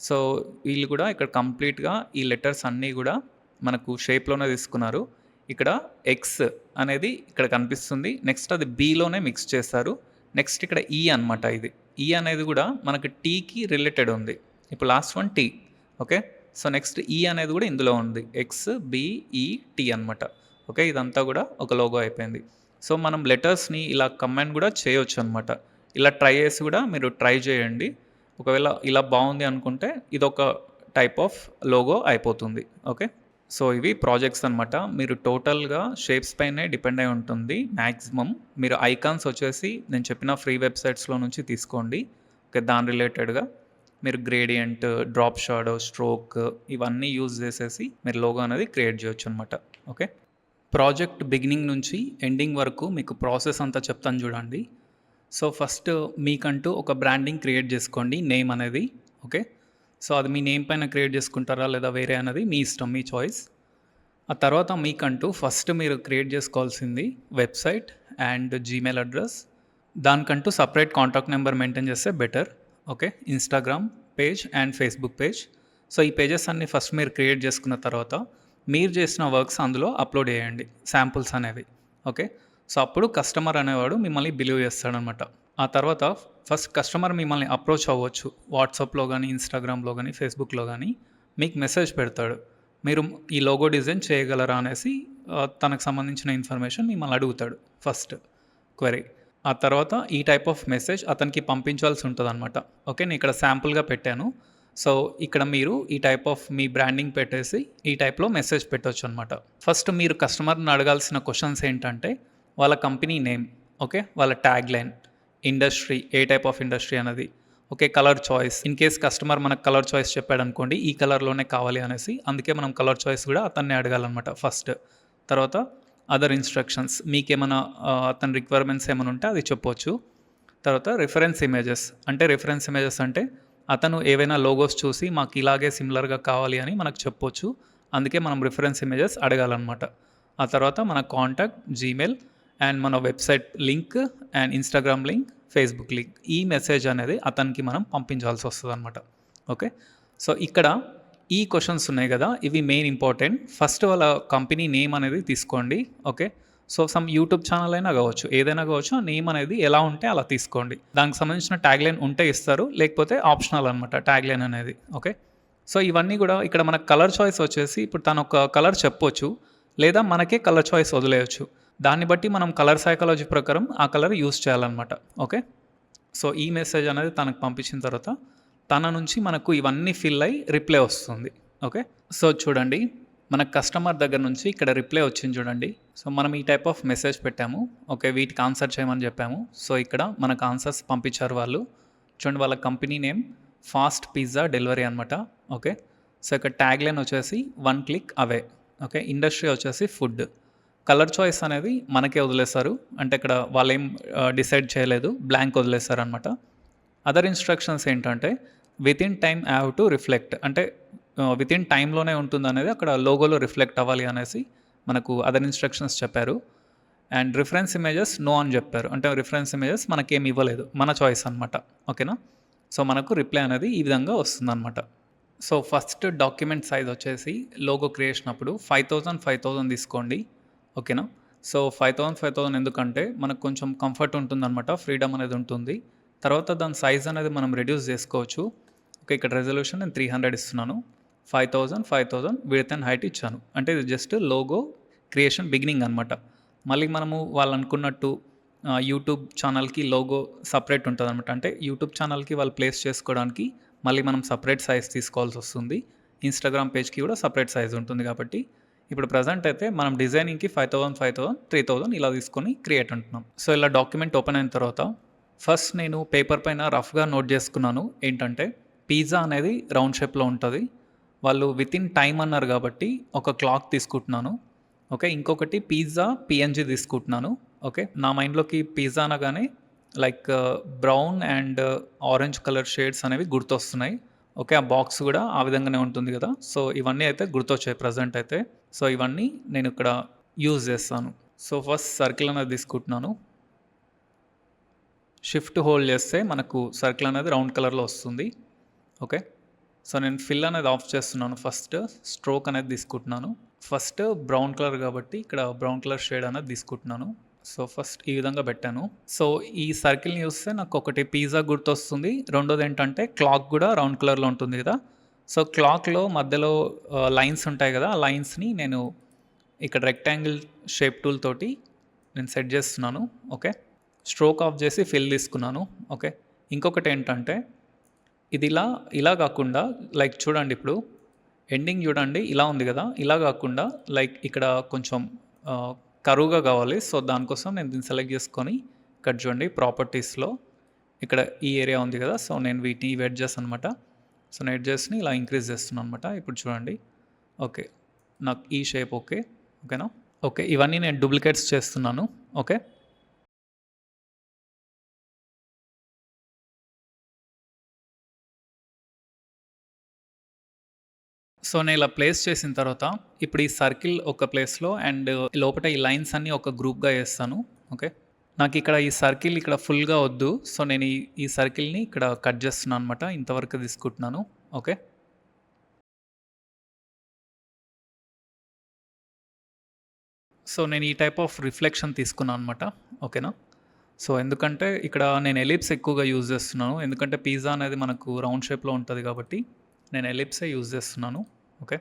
సో, వీళ్ళు కూడా ఇక్కడ కంప్లీట్‌గా ఈ లెటర్స్ అన్నీ కూడా మనకు షేప్‌లోనే తీసుకున్నారు. ఇక్కడ ఎక్స్ అనేది ఇక్కడ కనిపిస్తుంది. నెక్స్ట్ అది బిలోనే మిక్స్ చేస్తారు. నెక్స్ట్ ఇక్కడ ఈ అనమాట ఇది. ఈ అనేది కూడా మనకి టీకి రిలేటెడ్ ఉంది. ఇప్పుడు last one T. Okay. So, next E అనేది కూడా ఇందులో ఉంది. ఎక్స్, బి, ఈ, టీ అనమాట. ఓకే. ఇదంతా కూడా ఒక లోగో అయిపోయింది. సో, మనం లెటర్స్‌ని ఇలా కంబైన్ కూడా చేయొచ్చు అనమాట. ఇలా ట్రై చేసి కూడా మీరు ట్రై చేయండి. ఒకవేళ ఇలా బాగుంది అనుకుంటే ఇదొక టైప్ ఆఫ్ లోగో అయిపోతుంది. ఓకే. సో, ఇవి ప్రాజెక్ట్స్ అనమాట. మీరు టోటల్‌గా షేప్స్ పైనే డిపెండ్ అయి ఉంటుంది మ్యాక్సిమం. మీరు ఐకాన్స్ వచ్చేసి నేను చెప్పిన ఫ్రీ వెబ్‌సైట్స్‌లో నుంచి తీసుకోండి. ఓకే. దాని రిలేటెడ్‌గా మీరు గ్రేడియంట్, డ్రాప్ షాడో, స్ట్రోక్ ఇవన్నీ యూజ్ చేసేసి మీరు లోగో అనేది క్రియేట్ చేయొచ్చు అనమాట. ఓకే. ప్రాజెక్ట్ బిగినింగ్ నుంచి ఎండింగ్ వరకు మీకు ప్రాసెస్ అంతా చెప్తాను చూడండి. సో, ఫస్ట్ మీకంటూ ఒక బ్రాండింగ్ క్రియేట్ చేసుకోండి నేమ్ అనేది. ఓకే. సో, అది మీ నేమ్ పైన క్రియేట్ చేసుకుంటారా లేదా వేరే అనేది మీ ఇష్టం, మీ చాయిస్. ఆ తర్వాత మీకంటూ ఫస్ట్ మీరు క్రియేట్ చేసుకోవాల్సింది వెబ్సైట్ అండ్ జీమెయిల్ అడ్రస్. దానికంటూ సపరేట్ కాంటాక్ట్ నెంబర్ మెయింటైన్ చేస్తే better. Okay. Instagram page and Facebook page. So, ఈ పేజెస్ అన్నీ ఫస్ట్ మీరు క్రియేట్ చేసుకున్న తర్వాత మీరు చేసిన వర్క్స్ అందులో అప్లోడ్ చేయండి. శాంపుల్స్ అనేవి. ఓకే. సో, అప్పుడు కస్టమర్ అనేవాడు మిమ్మల్ని బిలీవ్ చేస్తాడనమాట. ఆ తర్వాత ఫస్ట్ కస్టమర్ మిమ్మల్ని అప్రోచ్ అవ్వచ్చు. వాట్సాప్‌లో కానీ, ఇన్‌స్టాగ్రామ్‌లో కానీ, ఫేస్‌బుక్‌లో కానీ మీకు మెసేజ్ పెడతాడు. మీరు ఈ లోగో డిజైన్ చేయగలరా అనేసి తనకు సంబంధించిన ఇన్ఫర్మేషన్ మిమ్మల్ని అడుగుతాడు ఫస్ట్ క్వెరీ. ఆ తర్వాత ఈ టైప్ ఆఫ్ మెసేజ్ అతనికి పంపించాల్సి ఉంటదనమాట. ఓకే. నేను ఇక్కడ శాంపుల్‌గా పెట్టాను. సో, ఇక్కడ మీరు ఈ టైప్ ఆఫ్ మీ బ్రాండింగ్ పెట్టేసి ఈ టైప్‌లో మెసేజ్ పెట్టొచ్చనమాట. ఫస్ట్ మీరు కస్టమర్‌ని అడగాల్సిన క్వెషన్స్ ఏంటంటే, వాళ్ళ కంపెనీ నేమ్, ఓకే. వాళ్ళ ట్యాగ్‌లైన్, ఇండస్ట్రీ, ఏ టైప్ ఆఫ్ ఇండస్ట్రీ అన్నది, okay. Colour choice. In case customer మనకు కలర్ చాయిస్ చెప్పాడనుకోండి, ఈ కలర్‌లోనే కావాలి అనేసి, అందుకే మనం కలర్ చాయిస్ గూడా అతన్నే అడగాలనమాట ఫస్ట్. తర్వాత అదర్ ఇన్‌స్ట్రక్షన్స్ మీకేమన్నా అతని రిక్వైర్మెంట్స్ ఏమైనా ఉంటే అది చెప్పొచ్చు. తర్వాత రిఫరెన్స్ ఇమేజెస్ అంటే అతను ఏవైనా లోగోస్ చూసి మాకు ఇలాగే సిమిలర్‌గా కావాలి అని మనకు చెప్పొచ్చు. అందుకే మనం రిఫరెన్స్ ఇమేజెస్ అడగాలనమాట. ఆ తర్వాత మన కాంటాక్ట్, జీమెయిల్ అండ్ మన website link and Instagram link, Facebook link. ఈ మెసేజ్ అనేది అతనికి మనం పంపించాల్సొస్తదనమాట. ఓకే. సో, ఇక్కడ ఈ క్వెషన్స్ ఉన్నాయి గదా! ఇవి మెయిన్ ఇంపార్టెంట్. ఫస్ట్ వాళ్ళ కంపెనీ నేమ్ అనేది తీసుకోండి. Okay. So, some YouTube channel అయినా గావచ్చు. ఏదైనా గావచ్చు. ఆ నేమ్ అనేది ఎలా ఉంటే అలా తీసుకోండి. దానికి సంబంధించిన ట్యాగ్‌లైన్ ఉంటే ఇస్తారు. లేకపోతే ఆప్షనల్ అనమాట ట్యాగ్‌లైన్ అనేది. ఓకే. సో, ఇవన్నీ గూడా ఇక్కడ మనకు కలర్ చాయిస్ వచ్చేసి ఇప్పుడు తను ఒక కలర్ చెప్పొచ్చు. లేదా మనకే కలర్ చాయిస్ వదిలేయొచ్చు. దాన్ని బట్టి మనం కలర్ సైకాలజీ ప్రకారం ఆ కలర్ యూజ్ చేయాలనమాట. ఓకే. సో, ఈ మెసేజ్ అనేది తనకు పంపించిన తర్వాత తన నుంచి మనకు ఇవన్నీ ఫిల్ అయ్యి రిప్లై వస్తుంది. ఓకే. సో, చూడండి మన కస్టమర్ దగ్గర నుంచి ఇక్కడ రిప్లై వచ్చింది చూడండి. సో, మనం ఈ టైప్ ఆఫ్ మెసేజ్ పెట్టాము. ఓకే. వీటికి ఆన్సర్ చేయమని చెప్పాము. సో, ఇక్కడ మనకు ఆన్సర్స్ పంపించారు వాళ్ళు. చూడండి వాళ్ళ company name fast pizza delivery అనమాట. ఓకే. సో, ఇక్కడ ట్యాగ్‌లైన్ వచ్చేసి 1 క్లిక్ అవే. ఓకే. ఇండస్ట్రీ వచ్చేసి ఫుడ్. కలర్ చాయిస్ అనేది మనకే వదిలేశారు. అంటే ఇక్కడ వాళ్ళేం డిసైడ్ చేయలేదు. బ్లాంక్ వదిలేశారనమాట. అదర్ ఇన్‌స్ట్రక్షన్స్ ఏంటంటే within time have to reflect అంటే వితిన్ టైమ్‌లోనే ఉంటుందనేది అక్కడ లోగోలో రిఫ్లెక్ట్ అవ్వాలి అనేసి మనకు అదర్ ఇన్‌స్ట్రక్షన్స్ చెప్పారు. అండ్ రిఫరెన్స్ ఇమేజెస్ నో అని చెప్పారు. అంటే రిఫరెన్స్ ఇమేజెస్ మనకేమి ఇవ్వలేదు. మన చాయిస్ అనమాట. ఓకేనా. సో, మనకు రిప్లై అనేది ఈ విధంగా వస్తుందనమాట. సో, ఫస్ట్ డాక్యుమెంట్ సైజ్ వచ్చేసి లోగో క్రియేషన్ అప్పుడు 5000 తీసుకోండి. ఓకేనా. సో, 5000 ఎందుకంటే మనకు కొంచెం కంఫర్ట్ ఉంటుందనమాట. ఫ్రీడమ్ అనేది ఉంటుంది. తర్వాత దాని సైజ్ అనేది మనం రెడ్యూస్ చేసుకోవచ్చు. ఓకే. ఇక్కడ రెజల్యూషన్ నేను 300 ఇస్తున్నాను. 5000 విడ్త్ అండ్ హైట్ ఇచ్చాను. అంటే ఇది జస్ట్ లోగో క్రియేషన్ బిగినింగ్ అనమాట. మళ్ళీ మనము వాళ్ళు అనుకున్నట్టు యూట్యూబ్ ఛానల్‌కి లోగో సెపరేట్ ఉంటదనమాట. అంటే యూట్యూబ్ ఛానల్‌కి వాళ్ళు ప్లేస్ చేసుకోవడానికి మళ్ళీ మనం సెపరేట్ సైజ్ తీసుకోవాల్సొస్తుంది. ఇన్‌స్టాగ్రామ్ పేజ్‌కి కూడా సెపరేట్ సైజ్ ఉంటుంది కాబట్టి ఇప్పుడు ప్రెజెంట్ అయితే మనం డిజైనింగ్‌కి 5000, 3000 ఇలా తీసుకొని క్రియేట్ అంటున్నాం. సో, ఇలా డాక్యుమెంట్ ఓపెన్ అయిన తర్వాత ఫస్ట్ నేను పేపర్ పైన రఫ్‌గా నోట్ చేసుకున్నాను. ఏంటంటే పిజ్జా అనేది రౌండ్ షేప్‌లో ఉంటది. వాళ్ళు వితిన్ టైమ్ అన్నారు కాబట్టి ఒక క్లాక్ తీసుకుంటున్నాను. ఓకే. ఇంకొకటి పిజ్జా పీఎన్‌జీ తీసుకుంటున్నాను. ఓకే. నా మైండ్‌లోకి పిజ్జా అనగానే like brown and orange colour shades అనేవి గుర్తొస్తున్నాయి. ఓకే. ఆ బాక్స్ గూడా ఆ విధంగానే ఉంటుంది గదా! సో, ఇవన్నీ అయితే గుర్తొచ్చాయి ప్రెజెంట్ అయితే. సో, ఇవన్నీ నేను ఇక్కడ యూజ్ చేస్తాను. సో, ఫస్ట్ సర్కిల్ అనేది తీసుకుంటున్నాను. షిఫ్ట్ హోల్డ్ చేస్తే మనకు సర్కిల్ అనేది రౌండ్ కలర్‌లో వస్తుంది. ఓకే. సో, నేను ఫిల్ అనేది ఆఫ్ చేస్తున్నాను ఫస్ట్. స్ట్రోక్ అనేది తీసుకుంటున్నాను. ఫస్ట్ బ్రౌన్ కలర్ కాబట్టి ఇక్కడ బ్రౌన్ కలర్ షేడ్ అనేది తీసుకుంటున్నాను. సో, ఫస్ట్ ఈ విధంగా పెట్టాను. సో, ఈ సర్కిల్‌ని చూస్తే నాకు ఒకటి పిజ్జా గుర్తొస్తుంది. రెండోదేంటంటే క్లాక్ గూడా రౌండ్ కలర్‌లో ఉంటుంది గదా! సో, క్లాక్‌లో మధ్యలో లైన్స్ ఉంటాయి గదా! ఆ లైన్స్‌ని నేను ఇక్కడ రెక్టాంగిల్ షేప్ టూల్ తోటి నేను సెట్ చేస్తున్నాను. ఓకే. స్ట్రోక్ ఆఫ్ చేసి ఫిల్ తీసుకున్నాను. ఓకే. ఇంకొకటేంటంటే ఇది ఇలా కాకుండా లైక్ చూడండి ఇప్పుడు ఎండింగ్ చూడండి ఇలా ఉంది గదా! ఇలా కాకుండా లైక్ ఇక్కడ కొంచెం కరువుగా కావాలి. సో, దానికోసం నేను దీన్ని సెలెక్ట్ చేసుకొని ఇక్కడ చూడండి ప్రాపర్టీస్‌లో ఇక్కడ ఈ ఏరియా ఉంది గదా! సో, నేను వీటిని ఇవి ఎడ్జెస్ అనమాట. సో, నేను ఎడ్జెస్‌ని ఇలా ఇంక్రీజ్ చేస్తున్నాను అనమాట. ఇప్పుడు చూడండి. ఓకే. నాకు ఈ షేప్ ఓకే. ఓకేనా? ఓకే. ఇవన్నీ నేను డూప్లికేట్స్ చేస్తున్నాను. ఓకే. సో, నేను ఇలా ప్లేస్ చేసిన తర్వాత ఇప్పుడు ఈ సర్కిల్ ఒక ప్లేస్‌లో అండ్ లోపట ఈ లైన్స్ అన్నీ ఒక గ్రూప్‌గా ఏస్తాను. ఓకే. నాకిక్కడ ఈ సర్కిల్ ఇక్కడ ఫుల్‌గా వద్దు. సో, నేను ఈ సర్కిల్‌ని ఇక్కడ కట్ చేస్తున్నాను అనమాట. ఇంతవరకు తీసుకుంటున్నాను. ఓకే. సో, నేను ఈ టైప్ ఆఫ్ రిఫ్లెక్షన్ తీసుకున్నాను అనమాట. ఓకేనా. సో, ఎందుకంటే ఇక్కడ నేను ఎలిప్స్ ఎక్కువగా యూజ్ చేస్తున్నాను. ఎందుకంటే పిజ్జా అనేది మనకు రౌండ్ షేప్‌లో ఉంటది కాబట్టి నేను ఎలిప్సే యూజ్ చేస్తున్నాను. ఓకే.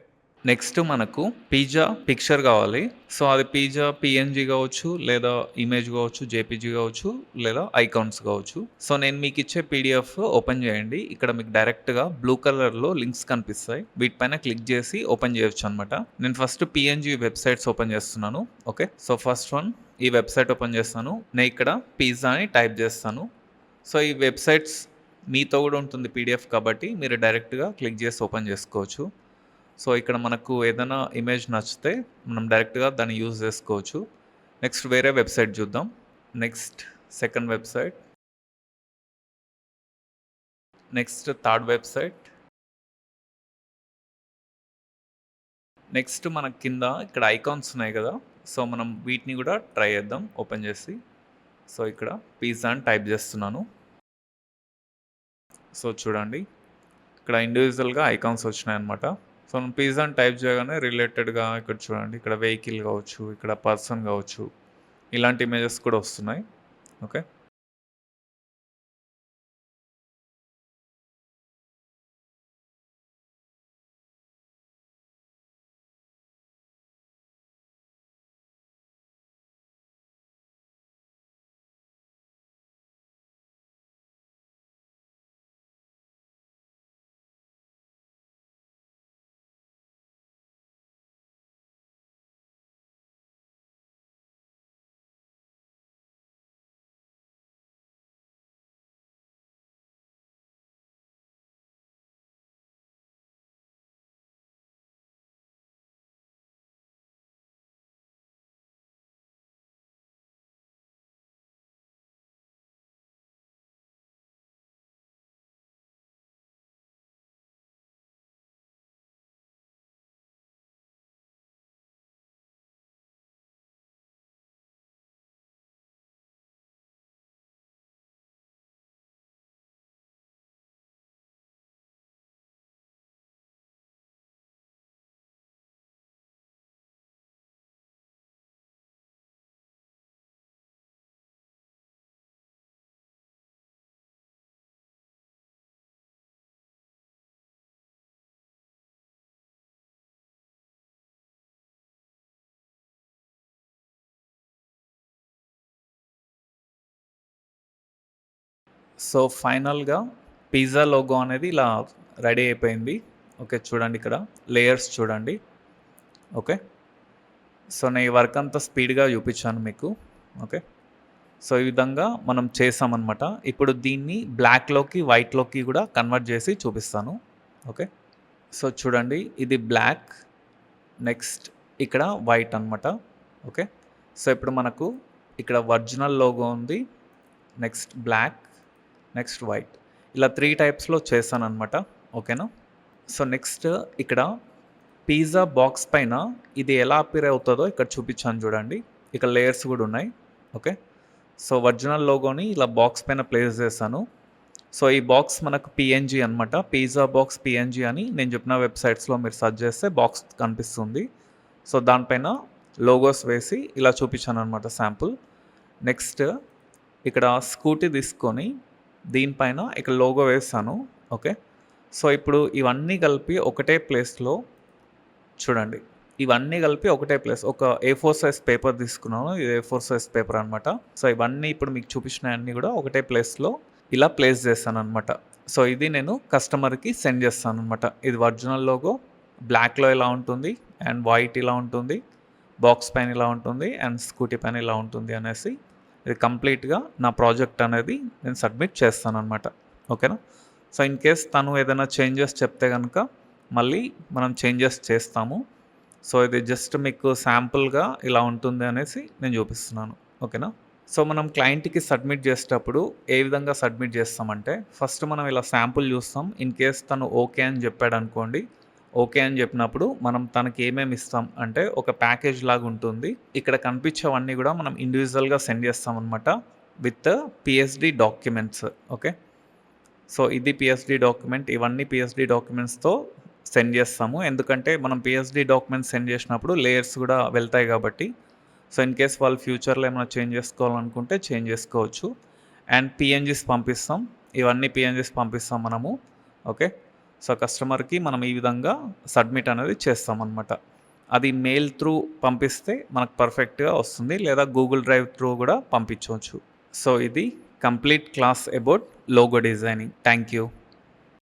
నెక్స్ట్ మనకు పిజ్జా పిక్చర్ కావాలి. సో, అది పిజ్జా పీఎన్‌జీ కావచ్చు, లేదా ఇమేజ్ కావచ్చు, జేపీజీ కావచ్చు, లేదా ఐకాన్స్ కావచ్చు. సో, నేను మీకిచ్చే పీడిఎఫ్ ఓపెన్ చేయండి. ఇక్కడ మీకు డైరెక్ట్‌గా బ్లూ కలర్‌లో లింక్స్ కనిపిస్తాయి. వీటిపైన క్లిక్ చేసి ఓపెన్ చేయొచ్చనమాట. నేను ఫస్ట్ పీఎన్‌జీ వెబ్‌సైట్స్ ఓపెన్ చేస్తున్నాను. ఓకే. సో, ఫస్ట్ వన్ ఈ వెబ్‌సైట్ ఓపెన్ చేస్తాను. నేను ఇక్కడ పిజ్జా అని టైప్ చేస్తాను. సో, ఈ వెబ్‌సైట్స్ మీతో కూడా ఉంటుంది పీడిఎఫ్ కాబట్టి మీరు డైరెక్ట్‌గా క్లిక్ చేసి ఓపెన్ చేసుకోవచ్చు. సో, ఇక్కడ మనకు ఏదైనా ఇమేజ్ నచ్చితే మనం డైరెక్ట్‌గా దాన్ని యూజ్ చేసుకోవచ్చు. నెక్స్ట్ వేరే వెబ్‌సైట్ చూద్దాం. Next second website. Next third website. Next మనకు కింద ఇక్కడ ఐకాన్స్ ఉన్నాయి కదా! సో, మనం వీటిని కూడా ట్రై చేద్దాం ఓపెన్ చేసి. సో, ఇక్కడ పిజ్జా అని టైప్ చేస్తున్నాను. సో, చూడండి ఇక్కడ ఇండివిజువల్‌గా ఐకాన్స్ వచ్చినాయన్నమాట. సో, మనం పిజ్జా అని టైప్ చేయగానే రిలేటెడ్‌గా ఇక్కడ చూడండి. ఇక్కడ వెహికల్ కావచ్చు, ఇక్కడ పర్సన్ కావచ్చు, ఇలాంటి ఇమేజెస్ కూడా వస్తున్నాయి. ఓకే. సో, ఫైనల్‌గా పిజ్జా లోగో అనేది ఇలా రెడీ అయిపోయింది. ఓకే. చూడండి ఇక్కడ లేయర్స్ చూడండి. ఓకే. సో, నేను ఈ వర్క్ అంతా స్పీడ్‌గా చూపించాను మీకు. ఓకే. సో, ఈ విధంగా మనం చేసామనమాట. ఇప్పుడు దీన్ని బ్లాక్‌లోకి, వైట్‌లోకి కూడా కన్వర్ట్ చేసి చూపిస్తాను. ఓకే. సో, చూడండి ఇది బ్లాక్, నెక్స్ట్ ఇక్కడ వైట్ అనమాట. ఓకే. సో, ఇప్పుడు మనకు ఇక్కడ ఒరిజినల్ లోగో ఉంది. Next black, next white. ఇలా 3 టైప్స్‌లో చేశాననమాట. ఓకేనా. సో, నెక్స్ట్ ఇక్కడ పిజ్జా బాక్స్ పైన ఇది ఎలా అపియర్ అవుతదో ఇక్కడ చూపించాను చూడండి. ఇక్కడ లేయర్స్ కూడా ఉన్నాయి. ఓకే. సో, ఒరిజినల్ లోగోని ఇలా బాక్స్ పైన ప్లేస్ చేశాను. సో, ఈ బాక్స్ మనకు పీఎన్‌జీ అనమాట. పిజ్జా బాక్స్ పీఎన్‌జీ అని నేను చెప్పిన వెబ్‌సైట్స్‌లో మీరు సెర్చ్ చేస్తే బాక్స్ కనిపిస్తుంది. సో, దానిపైన లోగోస్ వేసి ఇలా చూపించాననమాట శాంపుల్. నెక్స్ట్ ఇక్కడ స్కూటీ తీసుకొని దీనిపైన ఇక్కడ లోగో వేసాను. ఓకే. సో, ఇప్పుడు ఇవన్నీ కలిపి ఒకటే ప్లేస్‌లో చూడండి. ఇవన్నీ కలిపి ఒకటే ప్లేస్ ఒక ఏ4 సైజ్ పేపర్ తీసుకున్నాను. ఇది ఏ4 సైజ్ పేపర్ అనమాట. సో, ఇవన్నీ ఇప్పుడు మీకు చూపించినయన్నీ కూడా ఒకటే ప్లేస్‌లో ఇలా ప్లేస్ చేశాననమాట. సో, ఇది నేను కస్టమర్‌కి సెండ్ చేస్తాననమాట. ఇది ఒరిజినల్ లోగో బ్లాక్‌లో ఇలా ఉంటుంది అండ్ వైట్ ఇలా ఉంటుంది. బాక్స్ పైన ఇలా ఉంటుంది అండ్ స్కూటీ పైన ఇలా ఉంటుంది అనేసి ఇది కంప్లీట్‌గా నా ప్రాజెక్ట్ అనేది నేను సబ్మిట్ చేస్తాననమాట. ఓకేనా. సో, ఇన్ కేస్ తను ఏదైనా చేంజెస్ చెప్తే గనక మళ్ళీ మనం చేంజెస్ చేస్తాము. సో, ఇది జస్ట్ మీకు శాంపుల్‌గా ఇలా ఉంటుంది అనేసి నేను చూపిస్తున్నాను. ఓకేనా. సో, మనం క్లయింట్‌కి సబ్మిట్ చేసేటప్పుడు ఏ విధంగా సబ్మిట్ చేస్తామంటే ఫస్ట్ మనం ఇలా శాంపుల్ చూస్తాం. ఇన్ కేస్ తను ఓకే అని చెప్పాడనుకోండి. ఓకే అని చెప్పినప్పుడు మనం తనకి ఏమేమి ఇస్తాం అంటే ఒక ప్యాకేజ్ లాగా ఉంటుంది. ఇక్కడ కనిపించేవన్నీ కూడా మనం ఇండివిజువల్‌గా సెండ్ చేస్తామనమాట with PSD documents. Okay. So, ఇది పీఎస్‌డీ డాక్యుమెంట్. ఇవన్నీ పీఎస్‌డీ డాక్యుమెంట్స్‌తో సెండ్ చేస్తాము. ఎందుకంటే మనం పీఎస్‌డీ డాక్యుమెంట్స్ సెండ్ చేసినప్పుడు లేయర్స్ కూడా వెళ్తాయి కాబట్టి. సో, ఇన్ కేస్ వాళ్ళు ఫ్యూచర్‌లో ఏమైనా చేంజ్ చేసుకోవాలనుకుంటే చేంజ్ చేసుకోవచ్చు. అండ్ పీఎన్‌జీస్ పంపిస్తాం. ఇవన్నీ పీఎన్‌జీస్ పంపిస్తాం మనము. ఓకే. సో కస్టమర్కి మనం ఈ విధంగా సబ్మిట్ అనేది చేస్తామన్నమాట. అది మెయిల్ త్రూ పంపిస్తే మనకు పర్ఫెక్ట్గా వస్తుంది, లేదా గూగుల్ డ్రైవ్ త్రూ కూడా పంపించవచ్చు. సో ఇది complete class about logo designing. Thank you.